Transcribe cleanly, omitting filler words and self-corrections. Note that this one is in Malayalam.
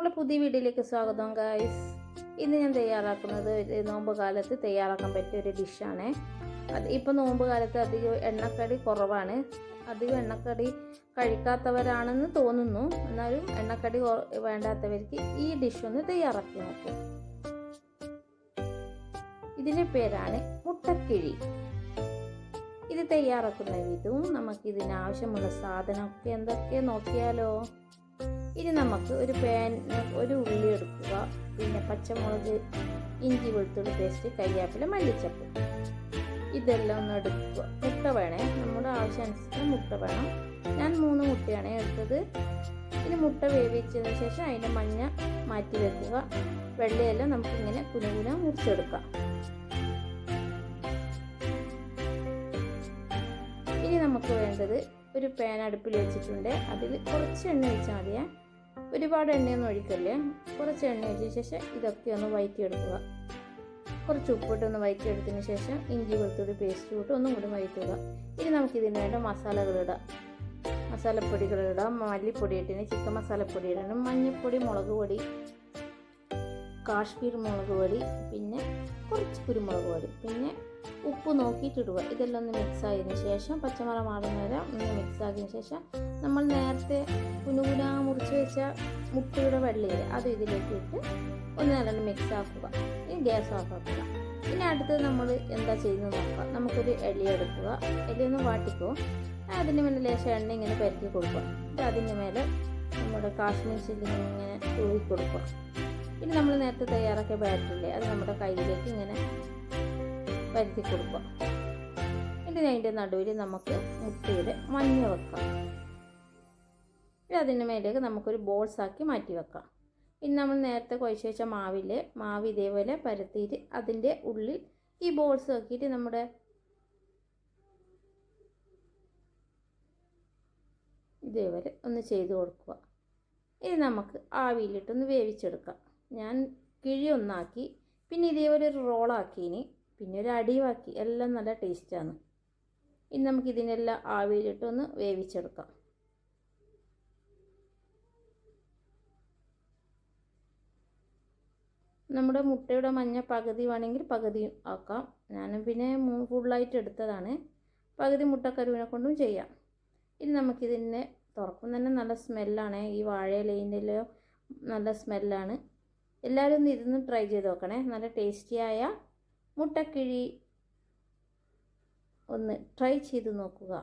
നമ്മളെ പുതിയ വീഡിയോയിലേക്ക് സ്വാഗതം ഗായ്സ്. ഇന്ന് ഞാൻ തയ്യാറാക്കുന്നത് ഒരു നോമ്പ് കാലത്ത് തയ്യാറാക്കാൻ പറ്റിയ ഒരു ഡിഷാണ്. ഇപ്പോൾ നോമ്പ് കാലത്ത് അധികം എണ്ണക്കടി കുറവാണ്. അധികം എണ്ണക്കടി കഴിക്കാത്തവരാണെന്ന് തോന്നുന്നു. എന്നാലും എണ്ണക്കടി വേണ്ടാത്തവർക്ക് ഈ ഡിഷ് ഒന്ന് തയ്യാറാക്കി നോക്കും. ഇതിൻ്റെ പേരാണ് മുട്ടക്കിഴി. ഇത് തയ്യാറാക്കുന്ന വിധവും നമുക്ക് ഇതിനാവശ്യമുള്ള സാധനമൊക്കെ എന്തൊക്കെ നോക്കിയാലോ. ഇനി നമുക്ക് ഒരു ഉള്ളി എടുക്കുക, പിന്നെ പച്ചമുളക്, ഇഞ്ചി വെളുത്തുള്ളി പേസ്റ്റ്, കരിവേപ്പില, മല്ലിച്ചപ്പ് ഇതെല്ലാം ഒന്ന് എടുക്കുക. മുട്ട വേണേ, നമ്മുടെ ആവശ്യാനുസരിച്ച് മുട്ട വേണം. ഞാൻ 3 മുട്ടയാണ് എടുത്തത്. ഇനി മുട്ട വേവിച്ചതിന് ശേഷം അതിൻ്റെ മഞ്ഞ മാറ്റി വെക്കുക. വെള്ളയെല്ലാം നമുക്കിങ്ങനെ കുനുകുന മുറിച്ചെടുക്കാം. ഇനി നമുക്ക് വേണ്ടത് ഒരു പാൻ അടുപ്പിൽ വെച്ചിട്ടുണ്ട്. അതിൽ കുറച്ച് എണ്ണ ഒഴിച്ചാൽ മതിയേ, ഒരുപാട് എണ്ണയൊന്നും ഒഴിക്കല്ലേ. കുറച്ച് എണ്ണ ഒഴിച്ച ശേഷം ഇതൊക്കെ ഒന്ന് വഴറ്റിയെടുക്കുക. കുറച്ച് ഉപ്പിട്ടൊന്ന് വഴറ്റിയെടുത്തതിന് ശേഷം ഇഞ്ചി വെളുത്തുള്ളി പേസ്റ്റ് ഇട്ട് ഒന്നും കൂടി വഴറ്റുക. ഇനി നമുക്കിതിന് വേണ്ട മസാലകളിടാം. മസാലപ്പൊടികളിടാം. മല്ലിപ്പൊടി ഇട്ടിന് ചിക്കൻ മസാലപ്പൊടി ഇടണം, മഞ്ഞൾപ്പൊടി, മുളക് പൊടി, കാശ്മീർ മുളക് പൊടി, പിന്നെ കുറച്ച് കുരുമുളക് പൊടി, പിന്നെ ഉപ്പ് നോക്കിയിട്ടിടുക. ഇതെല്ലാം ഒന്ന് മിക്സ് ആയതിനു ശേഷം പച്ചമുളക് മാറുന്ന വരെ ഒന്ന് മിക്സ് ആക്കിയതിന് ശേഷം നമ്മൾ നേരത്തെ കുനുകുന മുറിച്ച് വെച്ച മുട്ടയുടെ വെള്ളയില് അത് ഇതിലേക്ക് ഇട്ട് ഒന്ന് നല്ലോണം മിക്സ് ആക്കുക. ഇനി ഗ്യാസ് ഓഫ് ആക്കുക. ഇനി അടുത്തത് നമ്മൾ എന്താ ചെയ്യുന്നത് നോക്കാം. നമുക്കൊരു ഇല എടുക്കുക. ഇലയൊന്ന് വാട്ടിക്കോ. അതിന് മേലെ ലേശം എണ്ണ ഇങ്ങനെ പരത്തി കൊടുക്കുക. അതിൻ്റെ മേലെ നമ്മുടെ കാശ്മീർ ചില്ലി ഇങ്ങനെ തൂവി കൊടുക്കുക. ഇനി നമ്മൾ നേരത്തെ തയ്യാറാക്കിയ ബാറ്ററില്ലേ അത് നമ്മുടെ കയ്യിലേക്ക് ഇങ്ങനെ പരത്തി കൊടുക്കുക. ഇനി അതിൻ്റെ നടുവിൽ നമുക്ക് മുട്ടയുടെ മഞ്ഞ വെക്കാം. അതിൻ്റെ മേലേക്ക് നമുക്കൊരു ബോൾസ് ആക്കി മാറ്റി വെക്കാം. ഇനി നമ്മൾ നേരത്തെ കുഴച്ച് വെച്ച മാവ് ഇതേപോലെ പരത്തിയിട്ട് അതിൻ്റെ ഉള്ളിൽ ഈ ബോൾസ് ആക്കിയിട്ട് നമ്മുടെ ഇതേപോലെ ഒന്ന് ചെയ്ത് കൊടുക്കുക. ഇനി നമുക്ക് ആവിയിലിട്ടൊന്ന് വേവിച്ചെടുക്കാം. ഞാൻ കിഴി ഒന്നാക്കി, പിന്നെ ഇതേപോലെ ഒരു റോളാക്കിയിനി, പിന്നെ ഒരു അടിവാക്കി. എല്ലാം നല്ല ടേസ്റ്റാണ്. ഇനി നമുക്ക് ഇതിനെല്ലാം ആവിയിലിട്ടൊന്ന് വേവിച്ചെടുക്കാം. നമ്മുടെ മുട്ടയുടെ മഞ്ഞ പകുതി വേണമെങ്കിൽ പകുതിയും ആക്കാം. ഞാനും പിന്നെ ഫുള്ളായിട്ട് എടുത്തതാണ്. പകുതി മുട്ടക്കരുവിനെ കൊണ്ടും ചെയ്യാം. ഇനി നമുക്കിതിനെ തുറക്കും തന്നെ നല്ല സ്മെല്ലാണ്. ഈ വാഴയിലേൻ്റെ നല്ല സ്മെല്ലാണ്. എല്ലാവരും ഒന്ന് ഇരുന്ന് ട്രൈ ചെയ്ത് നോക്കണേ. നല്ല ടേസ്റ്റിയായ മുട്ടക്കിഴി ഒന്ന് ട്രൈ ചെയ്ത് നോക്കുക.